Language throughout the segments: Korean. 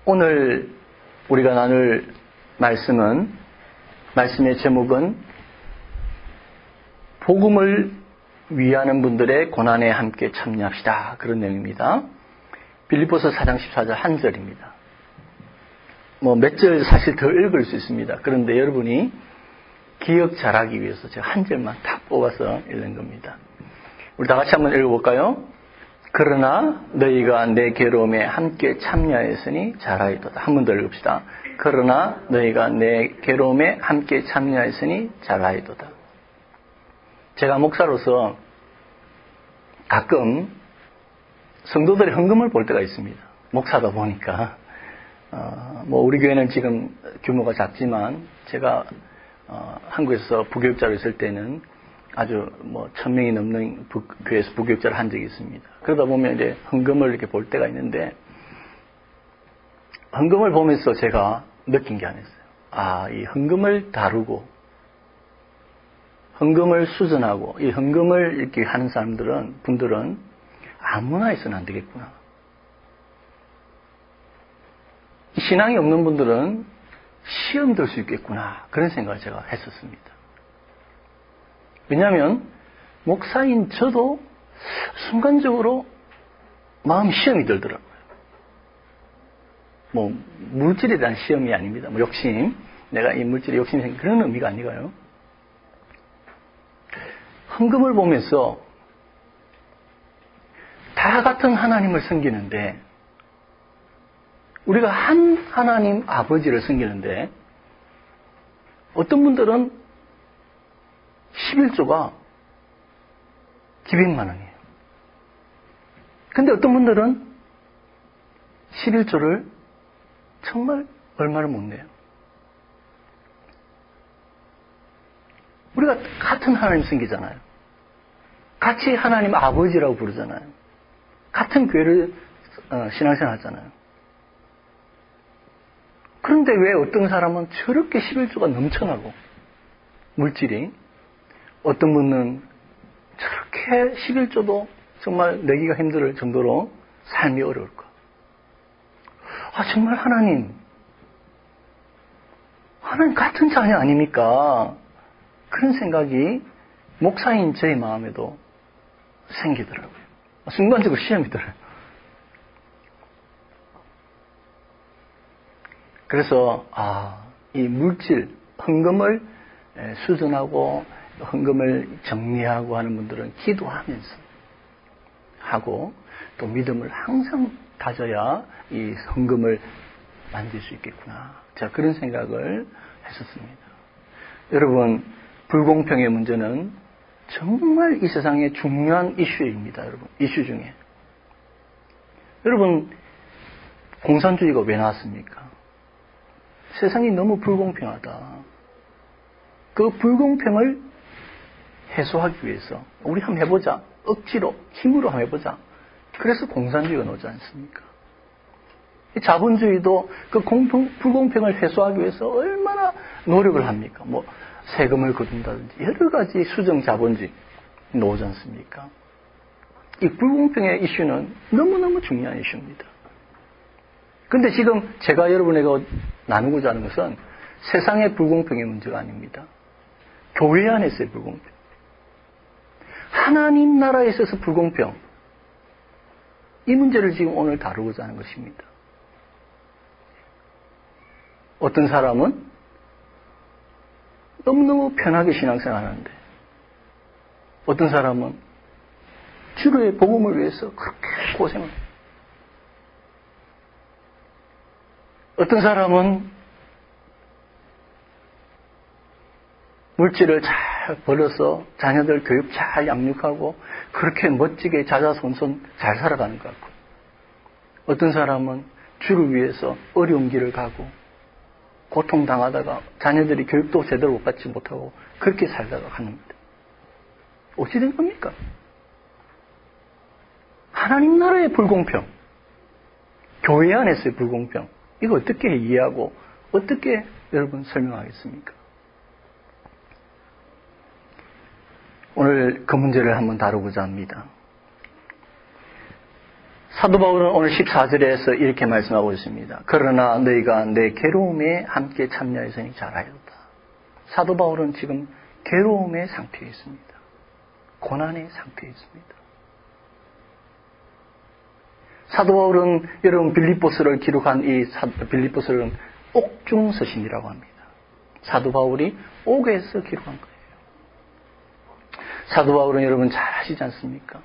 오늘 우리가 나눌 말씀의 제목은 복음을 위하는 분들의 고난에 함께 참여합시다. 그런 내용입니다. 빌립보서 4장 14절 한 절입니다. 몇 절 사실 더 읽을 수 있습니다. 그런데 여러분이 기억 잘하기 위해서 제가 한 절만 딱 뽑아서 읽는 겁니다. 우리 다 같이 한번 읽어볼까요? 그러나 너희가 내 괴로움에 함께 참여하였으니 잘하리로다. 한 번 더 읽읍시다. 그러나 너희가 내 괴로움에 함께 참여하였으니 잘하리로다. 제가 목사로서 가끔 성도들의 헌금을 볼 때가 있습니다. 목사다 보니까 우리 교회는 지금 규모가 작지만 제가 한국에서 부교육자로 있을 때는 아주 1000명이 넘는 교회에서 부교육자를 한 적이 있습니다. 그러다 보면 이제 헌금을 이렇게 볼 때가 있는데, 헌금을 보면서 제가 느낀 게 하나 있어요. 이 헌금을 다루고, 헌금을 수전하고, 이 헌금을 이렇게 하는 분들은 아무나 있어는 안 되겠구나. 신앙이 없는 분들은 시험 들 수 있겠구나. 그런 생각을 제가 했었습니다. 왜냐하면 목사인 저도 순간적으로 마음 시험이 들더라고요. 물질에 대한 시험이 아닙니다. 욕심, 내가 이 물질에 욕심이 생긴 그런 의미가 아니가요. 헌금을 보면서 다 같은 하나님을 섬기는데, 우리가 한 하나님 아버지를 섬기는데, 어떤 분들은 11조가 기백만 원이에요. 근데 어떤 분들은 11조를 정말 얼마를 못 내요. 우리가 같은 하나님 섬기잖아요. 같이 하나님 아버지라고 부르잖아요. 같은 교회를 신앙생활 하잖아요. 그런데 왜 어떤 사람은 저렇게 11조가 넘쳐나고 물질이, 어떤 분은 저렇게 11조도 정말 내기가 힘들 정도로 삶이 어려울까? 정말 하나님 같은 자녀 아닙니까? 그런 생각이 목사인 저의 마음에도 생기더라고요. 순간적으로 시험이 들어요. 그래서 이 물질, 헌금을 수전하고 헌금을 정리하고 하는 분들은 기도하면서 하고, 또 믿음을 항상 다져야 이 헌금을 만들 수 있겠구나. 제가 그런 생각을 했었습니다. 여러분, 불공평의 문제는 정말 이 세상의 중요한 이슈입니다. 여러분, 이슈 중에. 여러분, 공산주의가 왜 나왔습니까? 세상이 너무 불공평하다. 그 불공평을 해소하기 위해서 우리 한번 해보자. 억지로, 힘으로 한번 해보자. 그래서 공산주의가 나오지 않습니까? 이 자본주의도 그 불공평을 해소하기 위해서 얼마나 노력을 합니까? 세금을 거둔다든지 여러 가지 수정 자본주의 나오지 않습니까? 이 불공평의 이슈는 너무너무 중요한 이슈입니다. 근데 지금 제가 여러분에게 나누고자 하는 것은 세상의 불공평의 문제가 아닙니다. 교회 안에서의 불공평. 하나님 나라에 있어서 불공평. 이 문제를 지금 오늘 다루고자 하는 것입니다. 어떤 사람은 너무너무 편하게 신앙생활 하는데, 어떤 사람은 주의 복음을 위해서 그렇게 고생을 해요. 어떤 사람은 물질을 잘 벌어서 자녀들 교육 잘 양육하고 그렇게 멋지게 자자손손 잘 살아가는 것 같고, 어떤 사람은 주를 위해서 어려운 길을 가고 고통당하다가 자녀들이 교육도 제대로 못 받지 못하고 그렇게 살다가 갑니다. 어찌 된 겁니까? 하나님 나라의 불공평, 교회 안에서의 불공평, 이거 어떻게 이해하고 어떻게 여러분 설명하겠습니까? 오늘 그 문제를 한번 다루고자 합니다. 사도 바울은 오늘 14절에서 이렇게 말씀하고 있습니다. 그러나 너희가 내 괴로움에 함께 참여했으니 잘하였다. 사도 바울은 지금 괴로움의 상태에 있습니다. 고난의 상태에 있습니다. 사도 바울은 여러분 빌립보서를 기록한 이 빌립보서는 옥중서신이라고 합니다. 사도 바울이 옥에서 기록한 거예요. 사도 바울은 여러분 잘 아시지 않습니까?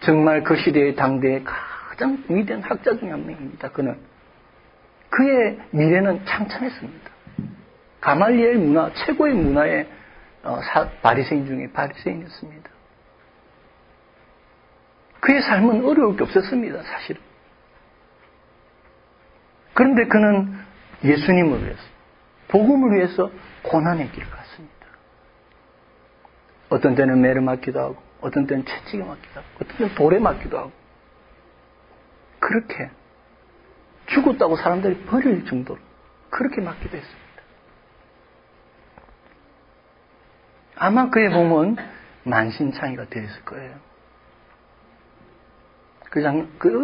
정말 그 시대의 당대의 가장 위대한 학자 중에 한 명입니다. 그의 미래는 창창했습니다. 가말리엘 문화, 최고의 문화의 바리새인 중에 바리새인이었습니다. 그의 삶은 어려울 게 없었습니다, 사실은. 그런데 그는 예수님을 위해서, 복음을 위해서 고난의 길을 갔습니다. 어떤 때는 매를 맞기도 하고, 어떤 때는 채찍에 맞기도 하고, 어떤 때는 돌에 맞기도 하고, 그렇게 죽었다고 사람들이 버릴 정도로 그렇게 맞기도 했습니다. 아마 그의 몸은 만신창이가 되었을 거예요. 그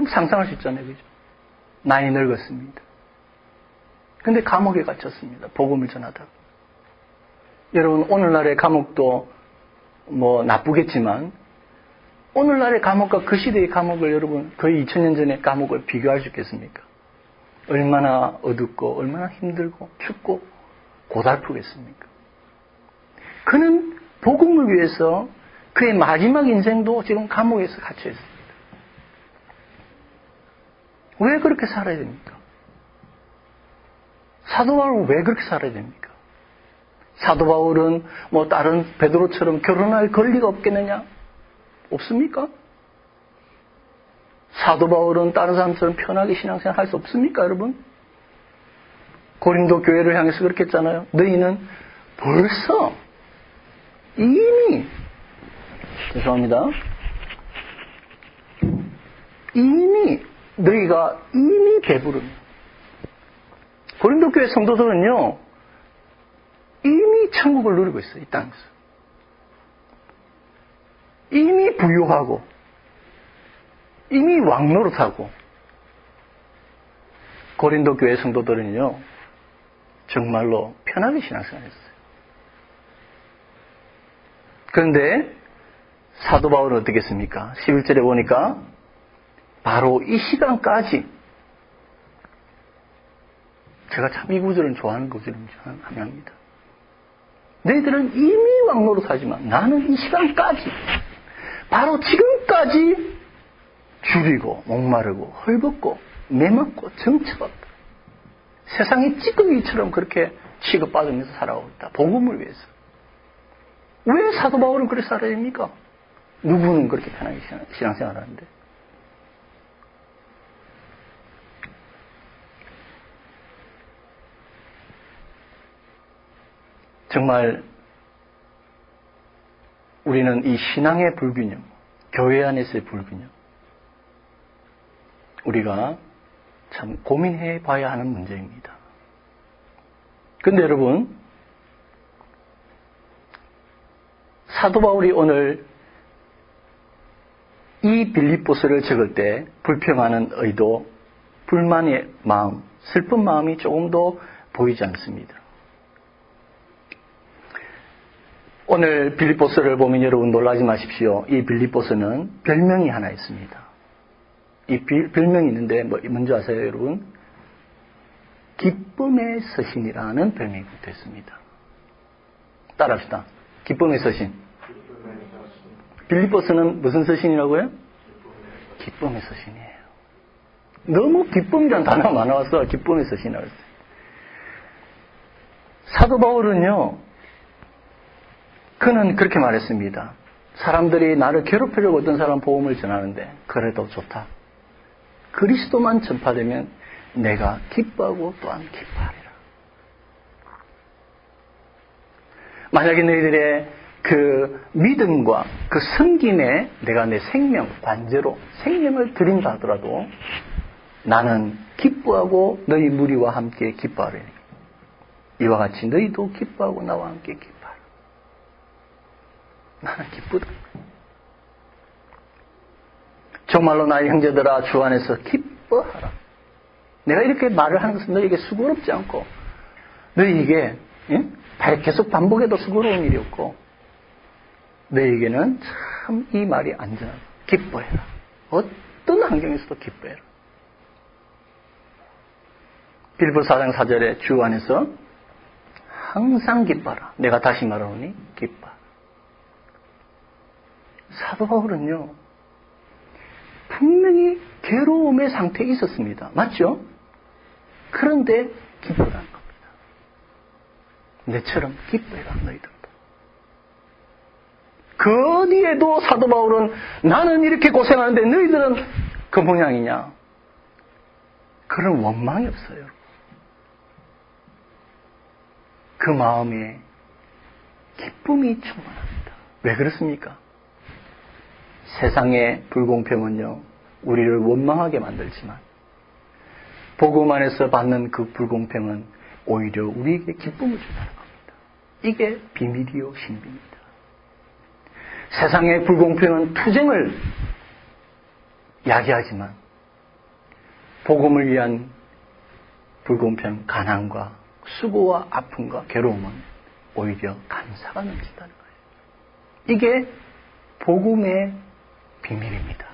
상상할 수 있잖아요, 그죠? 많이 늙었습니다. 근데 감옥에 갇혔습니다. 복음을 전하다가. 여러분, 오늘날의 감옥도 뭐 나쁘겠지만, 오늘날의 감옥과 그 시대의 감옥을 여러분, 거의 2000년 전의 감옥을 비교할 수 있겠습니까? 얼마나 어둡고, 얼마나 힘들고, 춥고, 고달프겠습니까? 그는 복음을 위해서 그의 마지막 인생도 지금 감옥에서 갇혀 있습니다. 왜 그렇게 살아야 됩니까? 사도 바울은 왜 그렇게 살아야 됩니까? 사도 바울은 뭐 다른 베드로처럼 결혼할 권리가 없겠느냐? 없습니까? 사도 바울은 다른 사람처럼 편하게 신앙생활 할 수 없습니까, 여러분? 고린도 교회를 향해서 그렇게 했잖아요. 너희는 벌써 이미 너희가 이미 배부릅니다. 고린도 교회 성도들은요, 이미 천국을 누리고 있어요, 이 땅에서. 이미 부유하고, 이미 왕노릇하고, 고린도 교회 성도들은요, 정말로 편하게 신앙생활했어요. 그런데 사도 바울은 어떻게 했습니까? 11절에 보니까 바로 이 시간까지, 제가 참 이 구절은 좋아하는 구절 중 하나입니다. 너희들은 이미 왕노릇하지만 나는 이 시간까지, 바로 지금까지 줄이고 목마르고 헐벗고 매맞고 정처받다. 세상의 찌꺼기처럼 그렇게 취급받으면서 살아오고 있다. 복음을 위해서. 왜 사도 바울은 그렇게 살아야 됩니까? 누구는 그렇게 편하게 신앙생활을 하는데. 정말 우리는 이 신앙의 불균형, 교회 안에서의 불균형, 우리가 참 고민해 봐야 하는 문제입니다. 그런데 여러분, 사도 바울이 오늘 이 빌립보서를 적을 때 불평하는 의도, 불만의 마음, 슬픈 마음이 조금도 보이지 않습니다. 오늘 빌립보서를 보면 여러분 놀라지 마십시오. 이 빌립보서는 별명이 하나 있습니다. 이 별명이 있는데 뭔지 아세요, 여러분? 기쁨의 서신이라는 별명이 붙어있습니다. 따라합시다. 기쁨의 서신. 빌립보서는 무슨 서신이라고요? 기쁨의 서신이에요. 너무 기쁨이라는 단어가 많아서 기쁨의 서신이라고 했어요. 사도 바울은요, 그는 그렇게 말했습니다. 사람들이 나를 괴롭히려고 어떤 사람 복음을 전하는데 그래도 좋다. 그리스도만 전파되면 내가 기뻐하고 또한 기뻐하리라. 만약에 너희들의 그 믿음과 그 섬김에 내가 내 생명, 관제로 생명을 드린다 하더라도 나는 기뻐하고 너희 무리와 함께 기뻐하리니 이와 같이 너희도 기뻐하고 나와 함께 기뻐하라. 나는 기쁘다. 정말로 나의 형제들아 주 안에서 기뻐하라. 내가 이렇게 말을 하는 것은 너에게 수고롭지 않고 너에게 계속 반복해도 수고로운 일이 없고 너에게는 참 이 말이 안전하다. 기뻐해라. 어떤 환경에서도 기뻐해라. 빌립보서 4장 4절에 주 안에서 항상 기뻐하라. 내가 다시 말하오니 기뻐하라. 사도 바울은요, 분명히 괴로움의 상태에 있었습니다. 맞죠? 그런데 기뻐라는 겁니다. 내처럼 기뻐해라, 너희들도. 그 어디에도 사도 바울은 나는 이렇게 고생하는데 너희들은 그 모양이냐. 그런 원망이 없어요. 그 마음에 기쁨이 충만합니다. 왜 그렇습니까? 세상의 불공평은요, 우리를 원망하게 만들지만 복음 안에서 받는 그 불공평은 오히려 우리에게 기쁨을 준다는 겁니다. 이게 비밀이요 신비입니다. 세상의 불공평은 투쟁을 야기하지만 복음을 위한 불공평, 가난과 수고와 아픔과 괴로움은 오히려 감사가 넘친다는 거예요. 이게 복음의 비밀입니다.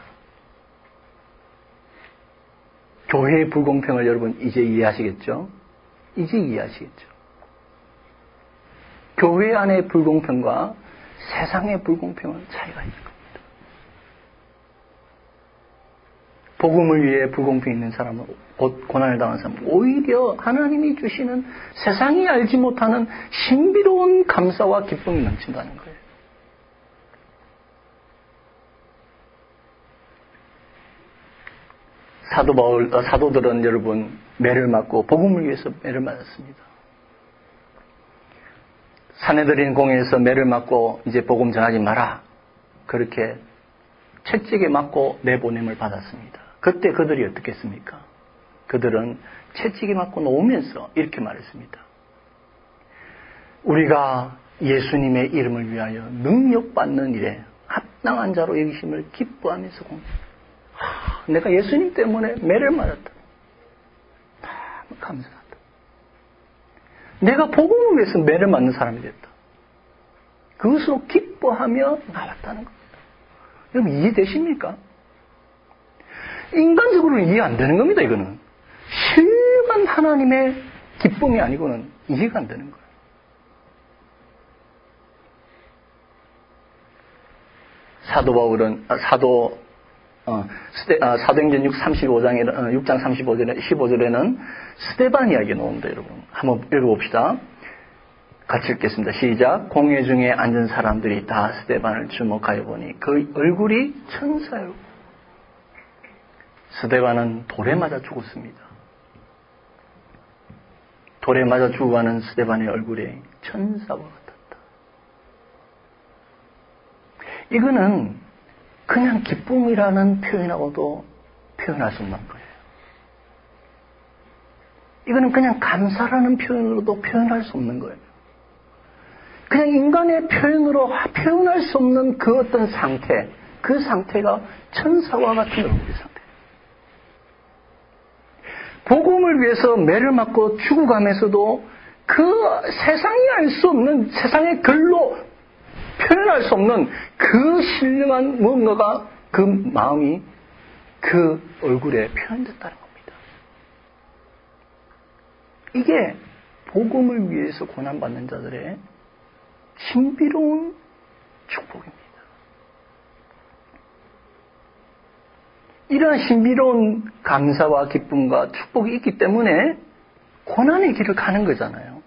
교회의 불공평을 여러분 이제 이해하시겠죠? 이제 이해하시겠죠? 교회 안의 불공평과 세상의 불공평은 차이가 있는 겁니다. 복음을 위해 불공평이 있는 사람은, 곧 고난을 당한 사람은 오히려 하나님이 주시는 세상이 알지 못하는 신비로운 감사와 기쁨이 넘친다는 거예요. 사도들은 여러분 매를 맞고 복음을 위해서 매를 맞았습니다. 사내들인 공회에서 매를 맞고 이제 복음 전하지 마라. 그렇게 채찍에 맞고 내보냄을 받았습니다. 그때 그들이 어떻게 했습니까? 그들은 채찍에 맞고 놓으면서 이렇게 말했습니다. 우리가 예수님의 이름을 위하여 능력받는 일에 합당한 자로 여기심을 기뻐하면서 공부합니다. 내가 예수님 때문에 매를 맞았다. 참 감사하다. 내가 복음을 위해서 매를 맞는 사람이 됐다. 그것으로 기뻐하며 나왔다는 겁니다. 여러분 이해되십니까? 인간적으로는 이해 안 되는 겁니다. 이거는 실만 하나님의 기쁨이 아니고는 이해가 안 되는 거예요. 사도 바울은 사도행전 6장 15절에는 스데반 이야기가 나옵니다. 여러분 한번 읽어봅시다. 같이 읽겠습니다. 시작. 공회 중에 앉은 사람들이 다 스데반을 주목하여 보니 그 얼굴이 천사요. 스데반은 돌에 맞아 죽었습니다. 돌에 맞아 죽어가는 스데반의 얼굴에 천사와 같았다. 이거는 그냥 기쁨이라는 표현하고도 표현할 수 없는 거예요. 이거는 그냥 감사라는 표현으로도 표현할 수 없는 거예요. 그냥 인간의 표현으로 표현할 수 없는 그 어떤 상태, 그 상태가 천사와 같은 얼굴의 상태. 복음을 위해서 매를 맞고 죽어가면서도 그 세상이 알 수 없는, 세상의 글로 표현할 수 없는 그 신령한 무언가가 그 마음이 그 얼굴에 표현됐다는 겁니다. 이게 복음을 위해서 고난받는 자들의 신비로운 축복입니다. 이러한 신비로운 감사와 기쁨과 축복이 있기 때문에 고난의 길을 가는 거잖아요.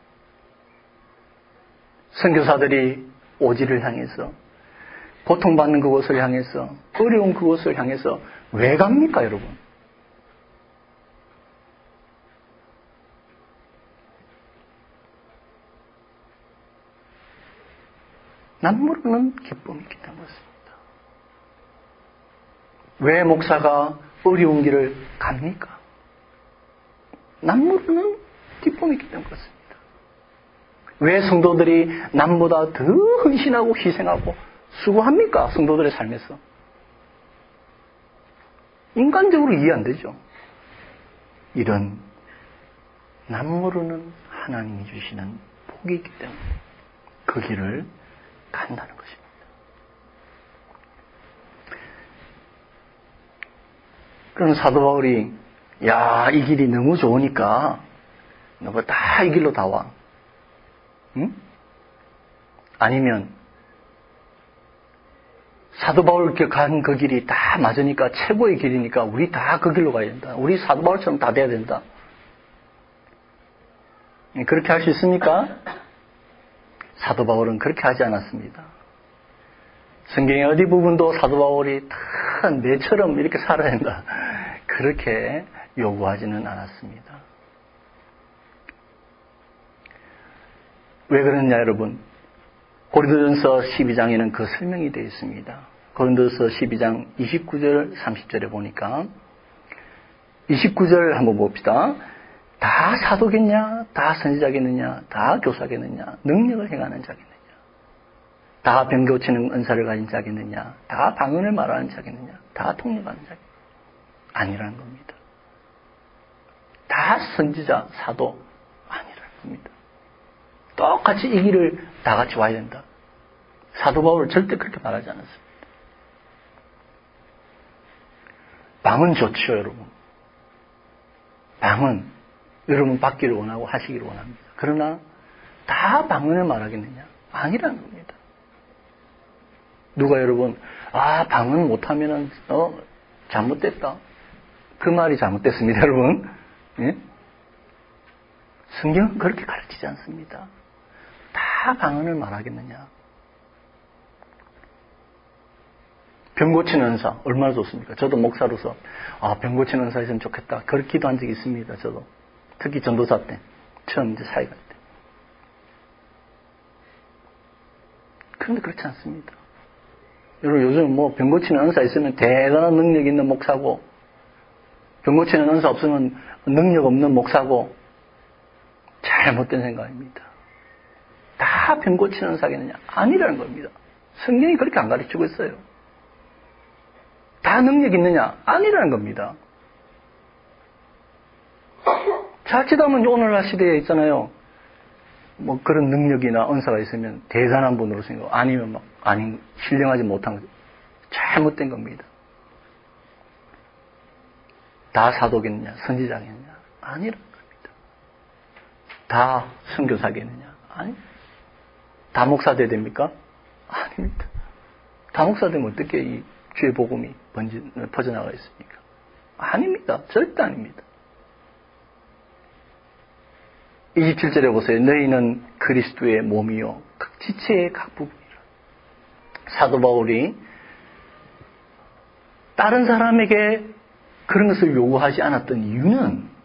선교사들이 오지를 향해서, 고통받는 그곳을 향해서, 어려운 그곳을 향해서 왜 갑니까, 여러분? 남모르는 기쁨이 있기 때문이었습니다. 왜 목사가 어려운 길을 갑니까? 남모르는 기쁨이 있기 때문에 그렇습니다. 왜 성도들이 남보다 더 헌신하고 희생하고 수고합니까? 성도들의 삶에서. 인간적으로 이해 안 되죠. 이런 남모르는 하나님이 주시는 복이 있기 때문에 그 길을 간다는 것입니다. 그럼 사도 바울이 야, 이 길이 너무 좋으니까 너가 다 이 길로 다 와. 응? 아니면 사도 바울 간 그 길이 다 맞으니까 최고의 길이니까 우리 다 그 길로 가야 된다. 우리 사도 바울처럼 다 돼야 된다. 그렇게 할 수 있습니까? 사도 바울은 그렇게 하지 않았습니다. 성경의 어디 부분도 사도 바울이 다 내처럼 이렇게 살아야 된다. 그렇게 요구하지는 않았습니다. 왜 그러냐 여러분? 고린도전서 12장에는 그 설명이 되어 있습니다. 고린도전서 12장 29절 30절에 보니까 29절 한번 봅시다. 다 사도겠냐? 다 선지자겠느냐? 다 교사겠느냐? 능력을 행하는 자겠느냐? 다 병 고치는 은사를 가진 자겠느냐? 다 방언을 말하는 자겠느냐? 다 통역하는 자겠느냐? 아니라는 겁니다. 다 선지자, 사도 아니라는 겁니다. 똑같이 이 길을 다 같이 와야 된다. 사도 바울은 절대 그렇게 말하지 않았습니다. 방은 좋죠, 여러분. 방은 여러분 받기를 원하고 하시기를 원합니다. 그러나 다 방언을 말하겠느냐? 아니라는 겁니다. 누가 여러분 방언 못하면은 잘못됐다. 그 말이 잘못됐습니다, 여러분. 예? 성경은 그렇게 가르치지 않습니다. 다 방언을 말하겠느냐? 병 고치는 은사 얼마나 좋습니까? 저도 목사로서 병 고치는 은사 있으면 좋겠다. 그렇게 기도한 적이 있습니다. 저도 특히 전도사 때 처음 이제 사역할 때. 그런데 그렇지 않습니다. 여러분 요즘 병 고치는 은사 있으면 대단한 능력 있는 목사고 병 고치는 은사 없으면 능력 없는 목사고 잘못된 생각입니다. 다 병 고치는 은사겠느냐? 아니라는 겁니다. 성경이 그렇게 안 가르치고 있어요. 다 능력 있느냐? 아니라는 겁니다. 자칫하면 오늘날 시대에 있잖아요. 그런 능력이나 은사가 있으면 대단한 분으로 생각하고 아니면 신령하지 못한 거 잘못된 겁니다. 다 사도겠느냐? 선지자겠느냐? 아니라는 겁니다. 다 선교사겠느냐? 아니. 다 목사 돼야 됩니까? 아닙니다. 다 목사 되면 어떻게 이 주의 복음이 퍼져나가 있습니까? 아닙니다. 절대 아닙니다. 27절에 보세요. 너희는 그리스도의 몸이요 각 지체의 각 부분이라. 사도 바울이 다른 사람에게 그런 것을 요구하지 않았던 이유는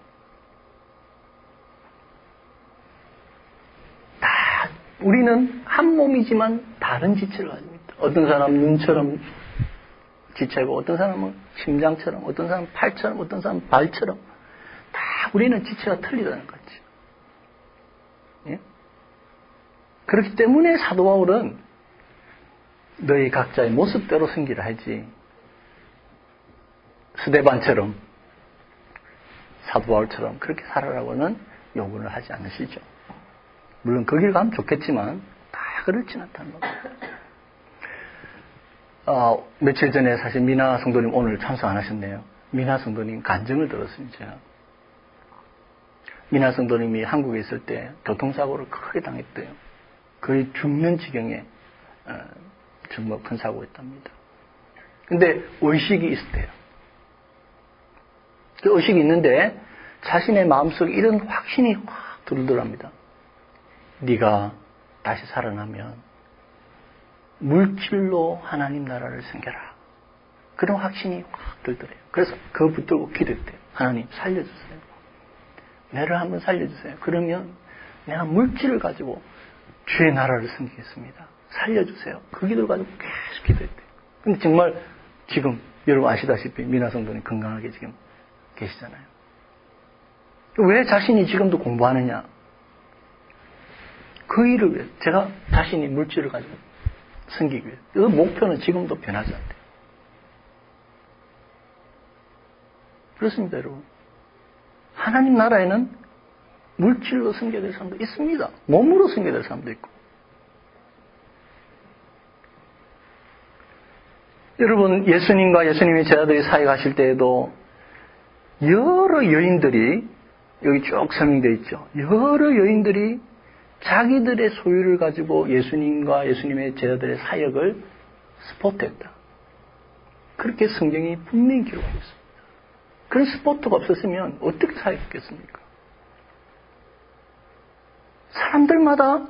우리는 한 몸이지만 다른 지체를 가집니다. 어떤 사람은 눈처럼 지체고 어떤 사람은 심장처럼 어떤 사람은 팔처럼 어떤 사람은 발처럼 다 우리는 지체가 틀리다는 거죠. 예? 그렇기 때문에 사도 바울은 너희 각자의 모습대로 섬기라 하지 스데반처럼 사도 바울처럼 그렇게 살아라고는 요구를 하지 않으시죠. 물론 그 길 가면 좋겠지만 다 그렇진 않다는 겁니다. 며칠 전에 사실 미나 성도님 오늘 참석 안 하셨네요. 미나 성도님 간증을 들었습니다. 제가. 미나 성도님이 한국에 있을 때 교통사고를 크게 당했대요. 거의 죽는 지경에 정말 큰 사고였답니다. 근데 의식이 있었대요. 그 의식이 있는데 자신의 마음속에 이런 확신이 확 들더랍니다. 네가 다시 살아나면 물질로 하나님 나라를 섬겨라. 그런 확신이 확 들더래요. 그래서 그거 붙들고 기도했대요. 하나님 살려주세요. 나를 한번 살려주세요. 그러면 내가 물질을 가지고 주의 나라를 섬기겠습니다. 살려주세요. 그 기도를 가지고 계속 기도했대요. 근데 정말 지금 여러분 아시다시피 미나 성도님 건강하게 지금 계시잖아요. 왜 자신이 지금도 공부하느냐? 그 일을 위해 제가 자신이 물질을 가지고 섬기기 위해 그 목표는 지금도 변하지 않대요. 그렇습니다, 여러분. 하나님 나라에는 물질로 승계될 사람도 있습니다. 몸으로 승계될 사람도 있고. 여러분, 예수님과 예수님의 제자들이 사회 가실 때에도 여러 여인들이, 여기 쭉 설명되어 있죠. 여러 여인들이 자기들의 소유를 가지고 예수님과 예수님의 제자들의 사역을 스포트했다. 그렇게 성경이 분명히 기록하고 있습니다. 그런 스포트가 없었으면 어떻게 사역했겠습니까? 사람들마다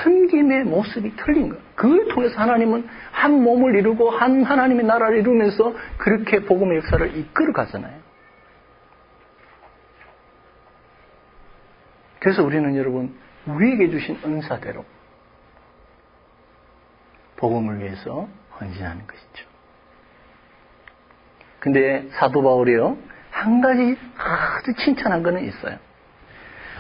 섬김의 모습이 틀린 거예요. 그걸 통해서 하나님은 한 몸을 이루고 한 하나님의 나라를 이루면서 그렇게 복음의 역사를 이끌어 가잖아요. 그래서 우리는 여러분, 우리에게 주신 은사대로 복음을 위해서 헌신하는 것이죠. 근데 사도 바울이요, 한 가지 아주 칭찬한 거는 있어요.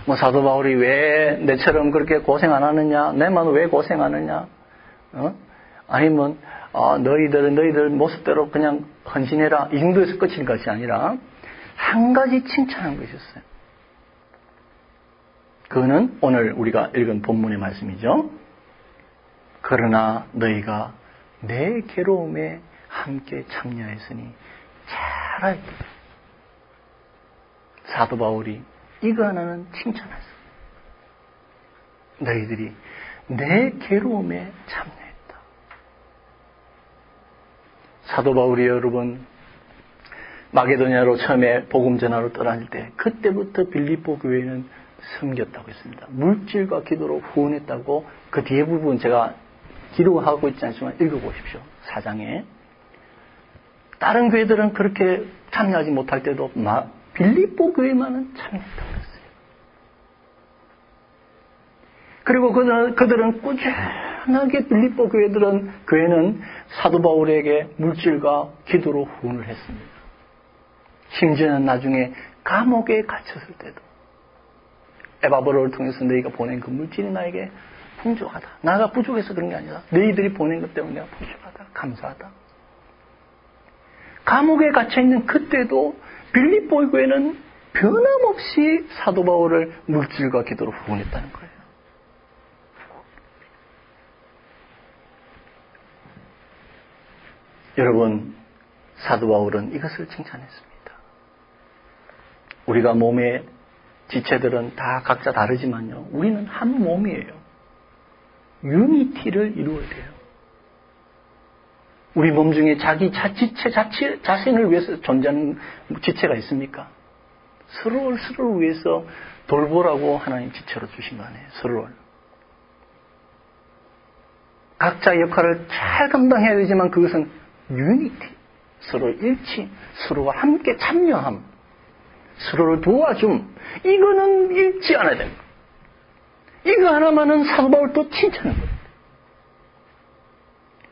뭐 사도 바울이 왜 내처럼 그렇게 고생 안 하느냐, 내만 왜 고생하느냐, 아니면 너희들 모습대로 그냥 헌신해라, 이 정도에서 끝인 것이 아니라 한 가지 칭찬한 것이었어요. 그거는 오늘 우리가 읽은 본문의 말씀이죠. 그러나 너희가 내 괴로움에 함께 참여했으니 잘하였다. 사도 바울이 이거 하나는 칭찬했어. 너희들이 내 괴로움에 참여했다. 사도 바울이 여러분 마게도냐로 처음에 복음 전하러 떠날 때 그때부터 빌립보 교회는 섬겼다고 했습니다. 물질과 기도로 후원했다고 그 뒤에 부분 제가 기록하고 있지 않지만 읽어보십시오. 4장에. 다른 교회들은 그렇게 참여하지 못할 때도 빌립보 교회만은 참여했다고 했어요. 그리고 그들은 꾸준하게 빌립보 교회는 사도 바울에게 물질과 기도로 후원을 했습니다. 심지어는 나중에 감옥에 갇혔을 때도 에바브로를 통해서 너희가 보낸 그 물질이 나에게 풍족하다. 나가 부족해서 그런 게 아니라 너희들이 보낸 것 때문에 내가 풍족하다. 감사하다. 감옥에 갇혀있는 그때도 빌립보 교회는 변함없이 사도 바울을 물질과 기도로 후원했다는 거예요. 여러분, 사도 바울은 이것을 칭찬했습니다. 우리가 몸의 지체들은 다 각자 다르지만요, 우리는 한 몸이에요. 유니티를 이루어야 돼요. 우리 몸 중에 자기 자신을 위해서 존재하는 지체가 있습니까? 서로를 위해서 돌보라고 하나님 지체로 주신 거 아니에요. 서로를. 각자 역할을 잘 감당해야 되지만 그것은 유니티, 서로 일치, 서로와 함께 참여함, 서로를 도와줌, 이거는 잊지 않아야 됩니다. 이거 하나만은 사도 바울도 칭찬한 거예요.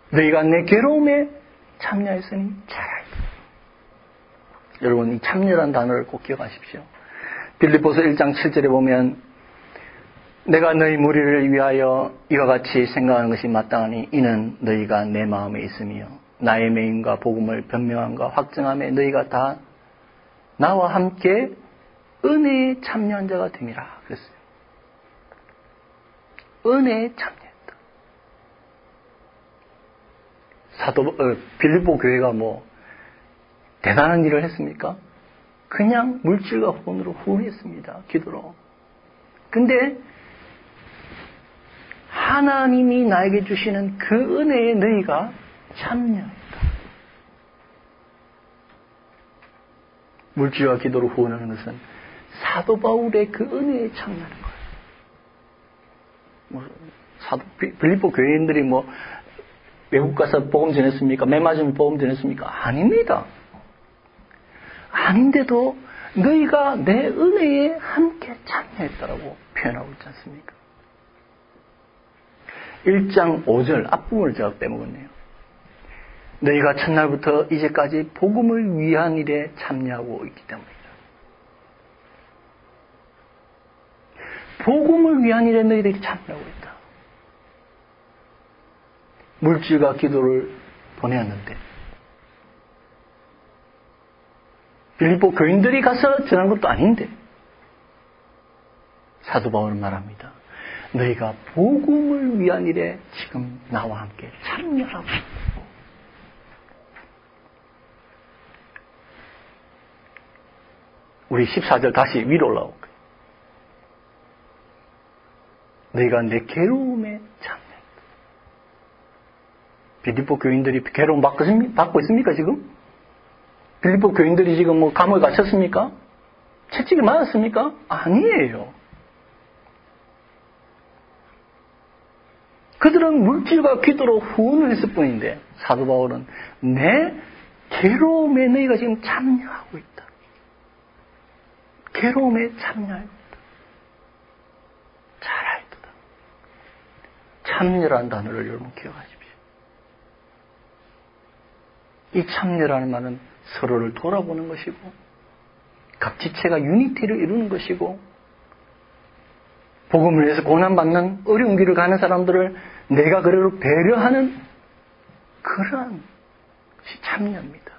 너희가 내 괴로움에 참여했으니 잘하였다. 여러분, 이 참여란 단어를 꼭 기억하십시오. 빌립보서 1장 7절에 보면 내가 너희 무리를 위하여 이와 같이 생각하는 것이 마땅하니 이는 너희가 내 마음에 있으며 나의 맹인과 복음을 변명함과 확증함에 너희가 다 나와 함께 은혜에 참여한 자가 됨이라 그랬어요. 은혜에 참여했다. 빌립보 교회가 뭐 대단한 일을 했습니까? 그냥 물질과 후원으로 후원했습니다. 기도로. 근데 하나님이 나에게 주시는 그 은혜에 너희가 참여했다. 물질과 기도로 후원하는 것은 사도 바울의 그 은혜에 참여하는 거예요. 빌립보 교회인들이 외국 가서 복음 전했습니까? 매 맞으면 복음 전했습니까? 아닙니다. 아닌데도 너희가 내 은혜에 함께 참여했다라고 표현하고 있지 않습니까? 1장 5절 앞부분을 제가 빼먹었네요. 너희가 첫날부터 이제까지 복음을 위한 일에 참여하고 있기 때문이다. 복음을 위한 일에 너희들이 참여하고 있다. 물질과 기도를 보내었는데 빌립보 교인들이 가서 전한 것도 아닌데 사도 바울은 말합니다. 너희가 복음을 위한 일에 지금 나와 함께 참여하고 우리 14절 다시 위로 올라오고 너희가 내 괴로움에 참여했다. 빌립보 교인들이 괴로움 받고 있습니까 지금? 빌립보 교인들이 지금 뭐 감옥에 갇혔습니까? 채찍을 맞았습니까? 아니에요. 그들은 물질과 기도로 후원을 했을 뿐인데 사도 바울은 내 괴로움에 너희가 지금 참여하고 있다. 괴로움에 참여하고 있다. 잘 알듯다. 참여라는 단어를 여러분 기억하십시오. 이 참여라는 말은 서로를 돌아보는 것이고 각 지체가 유니티를 이루는 것이고 복음을 위해서 고난받는 어려운 길을 가는 사람들을 내가 그대로 배려하는 그러한 것이 참여입니다.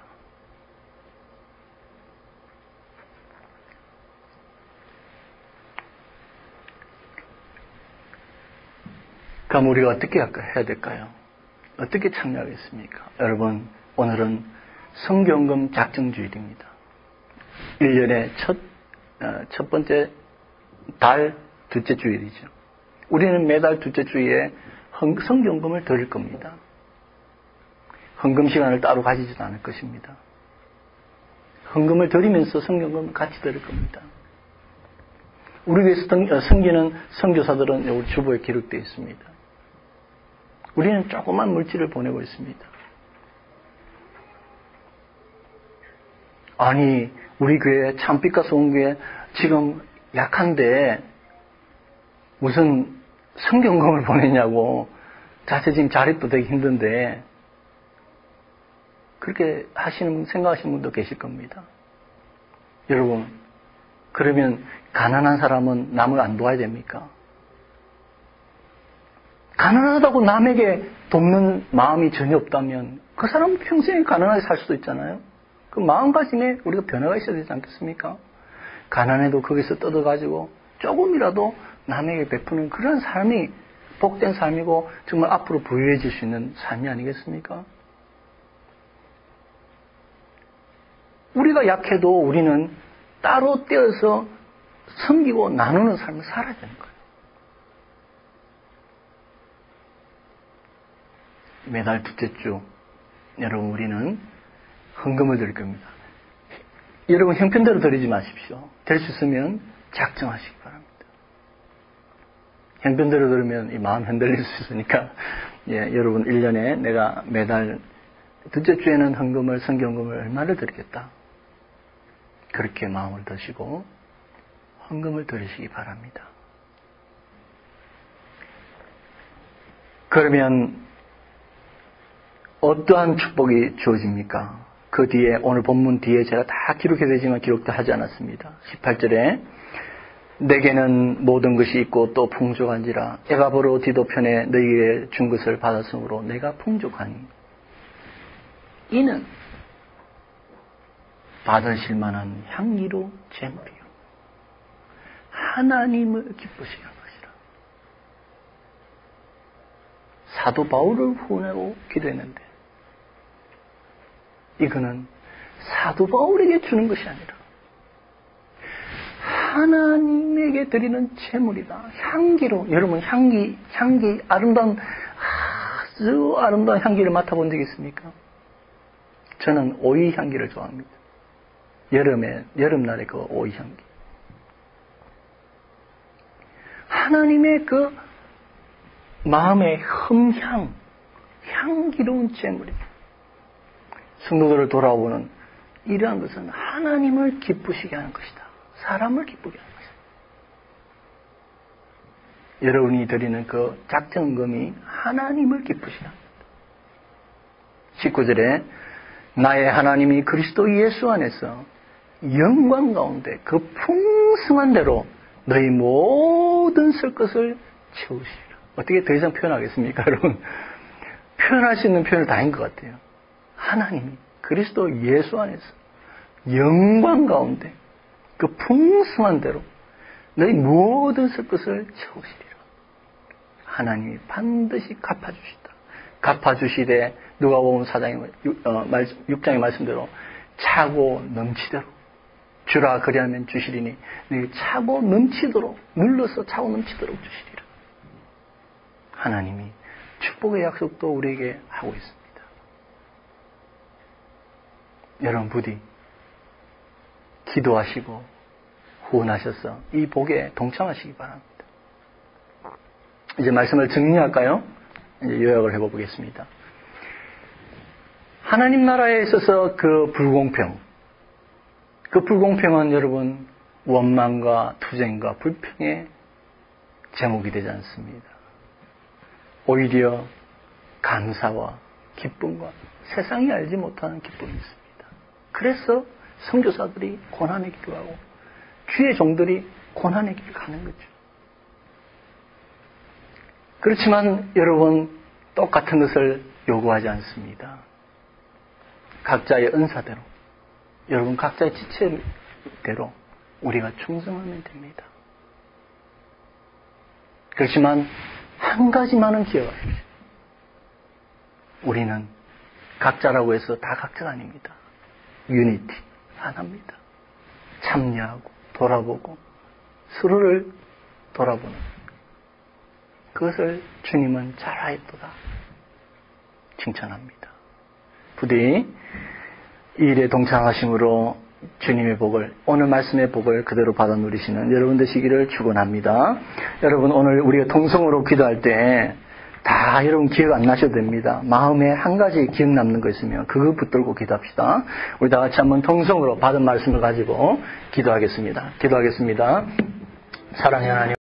그럼 우리가 어떻게 해야 될까요? 어떻게 참여하겠습니까? 여러분, 오늘은 성경금 작정주일입니다. 1년의 첫 번째 달 둘째 주일이죠. 우리는 매달 둘째 주일에 성경금을 드릴 겁니다. 헌금 시간을 따로 가지지도 않을 것입니다. 헌금을 드리면서 성경금을 같이 드릴 겁니다. 우리 교회에서 섬기는 선교사들은 우리 주보에 기록되어 있습니다. 우리는 조그만 물질을 보내고 있습니다. 아니, 우리 교회 참빛과 소금교회 지금 약한데 무슨 성경금을 보냈냐고. 자체 지금 자립도 되기 힘든데 그렇게 생각하시는 분도 계실 겁니다. 여러분, 그러면 가난한 사람은 남을 안 도와야 됩니까? 가난하다고 남에게 돕는 마음이 전혀 없다면 그 사람은 평생에 가난하게 살 수도 있잖아요. 그 마음가짐에 우리가 변화가 있어야 되지 않겠습니까? 가난해도 거기서 뜯어가지고 조금이라도 남에게 베푸는 그런 삶이 복된 삶이고 정말 앞으로 부유해질 수 있는 삶이 아니겠습니까? 우리가 약해도 우리는 따로 떼어서 섬기고 나누는 삶을 살아야 되는 거예요. 매달 둘째 주 여러분 우리는 헌금을 드릴 겁니다. 여러분 형편대로 드리지 마십시오. 될 수 있으면 작정하시기 바랍니다. 형편대로 들으면 이 마음 흔들릴 수 있으니까 여러분 1년에 내가 매달 둘째 주에는 헌금을 성경금을 얼마를 드리겠다. 그렇게 마음을 드시고 헌금을 드리시기 바랍니다. 그러면 어떠한 축복이 주어집니까? 그 뒤에 오늘 본문 뒤에 제가 다 기록해야 되지만 기록도 하지 않았습니다. 18절에 내게는 모든 것이 있고 또 풍족한지라 에바브로 디도편에 너희에게 준 것을 받았으므로 내가 풍족하니 이는 받으실 만한 향기로 제물이요 하나님을 기쁘시게 한 것이라. 사도 바울을 후원하고 기도했는데 이거는 사도 바울에게 주는 것이 아니라 하나님에게 드리는 제물이다. 향기로 여러분 향기 아름다운 아주 아름다운 향기를 맡아본 적 있습니까? 저는 오이 향기를 좋아합니다. 여름날의 그 오이 향기. 하나님의 그 마음의 향기로운 제물입니다. 성도들을 돌아보는 이러한 것은 하나님을 기쁘시게 하는 것이다. 사람을 기쁘게 하는 것이다. 여러분이 드리는 그 작정금이 하나님을 기쁘시게 합니다. 19절에 나의 하나님이 그리스도 예수 안에서 영광 가운데 그 풍성한 대로 너희 모든 쓸 것을 채우시리라. 어떻게 더 이상 표현하겠습니까, 여러분? 표현할 수 있는 표현을 다인 것 같아요. 하나님이 그리스도 예수 안에서 영광 가운데 그 풍성한 대로 너희 모든 쓸 것을 채우시리라. 하나님이 반드시 갚아주시다. 갚아주시되 누가복음 4장의 6장의 말씀대로 차고 넘치도록 주라 그리하면 주시리니 너희 차고 넘치도록 눌러서 차고 넘치도록 주시리라. 하나님이 축복의 약속도 우리에게 하고 있습니다. 여러분 부디 기도하시고 후원하셔서 이 복에 동참하시기 바랍니다. 이제 말씀을 정리할까요? 이제 요약을 해보겠습니다. 하나님 나라에 있어서 그 불공평은 여러분 원망과 투쟁과 불평의 제목이 되지 않습니다. 오히려 감사와 기쁨과 세상이 알지 못하는 기쁨이 있습니다. 그래서 선교사들이 고난의 길을 가고 주의 종들이 고난의 길을 가는 거죠. 그렇지만 여러분 똑같은 것을 요구하지 않습니다. 각자의 은사대로 여러분 각자의 지체대로 우리가 충성하면 됩니다. 그렇지만 한 가지만은 기억하십시오. 우리는 각자라고 해서 다 각자가 아닙니다. 유니티, 하나입니다. 참여하고 돌아보고 서로를 돌아보는 그것을 주님은 잘하였도다 칭찬합니다. 부디 이 일에 동참하심으로 주님의 복을, 오늘 말씀의 복을 그대로 받아 누리시는 여러분 되시기를 축원합니다. 여러분 오늘 우리가 통성으로 기도할 때 다 여러분 기억 안 나셔도 됩니다. 마음에 한 가지 기억 남는 거 있으면 그거 붙들고 기도합시다. 우리 다 같이 한번 통성으로 받은 말씀을 가지고 기도하겠습니다. 사랑의 하나님.